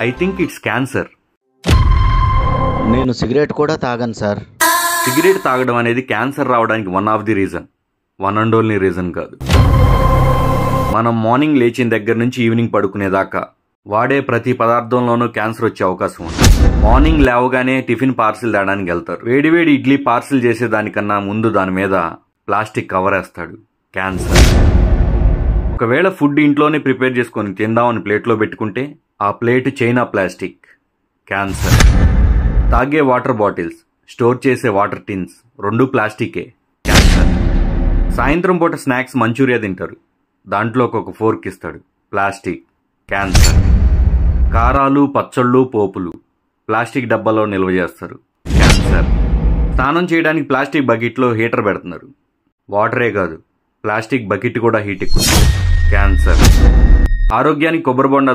I think it's cancer. నేను cigarette కూడా తాగను సార్. సిగరెట్ తాగడం అనేది క్యాన్సర్ రావడానికి one of the reason, one and only reason కాదు. మనం మార్నింగ్ లేచిన దగ్గర నుంచి ఈవినింగ్ పడుకునేదాకా వాడే ప్రతి పదార్థంలోనూ క్యాన్సర్ వచ్చే అవకాశం ఉంది. మార్నింగ్ లేవగానే టిఫిన్ పార్సిల్ తేడానికి వెళ్తారు. వేడివేడి ఇడ్లీ పార్సిల్ చేసేదానికన్నా ముందు దాని మీద ప్లాస్టిక్ కవర్ వేస్తాడు, క్యాన్సర్. ఒకవేళ ఫుడ్ ఇంట్లోనే ప్రిపేర్ చేసుకొని తిందామని ప్లేట్లో పెట్టుకుంటే ఆ ప్లేట్ చైనా ప్లాస్టిక్, క్యాన్సర్. తాగే వాటర్ బాటిల్స్, స్టోర్ చేసే వాటర్ టిన్స్ రెండు ప్లాస్టికే, క్యాన్సర్. సాయంత్రం పూట స్నాక్స్ మంచూరియా తింటారు, దాంట్లో ఒక ఫోర్క్ ఇస్తాడు, ప్లాస్టిక్, క్యాన్సర్. కారాలు, పచ్చళ్ళు, పోపులు ప్లాస్టిక్ డబ్బాలో నిల్వ చేస్తారు, క్యాన్సర్. స్నానం చేయడానికి ప్లాస్టిక్ బకెట్లో హీటర్ పెడుతున్నారు, వాటరే కాదు ప్లాస్టిక్ బకెట్ కూడా హీట్ ఎక్కుతుంది, క్యాన్సర్. ఆరోగ్యానికి కొబ్బరి బొండ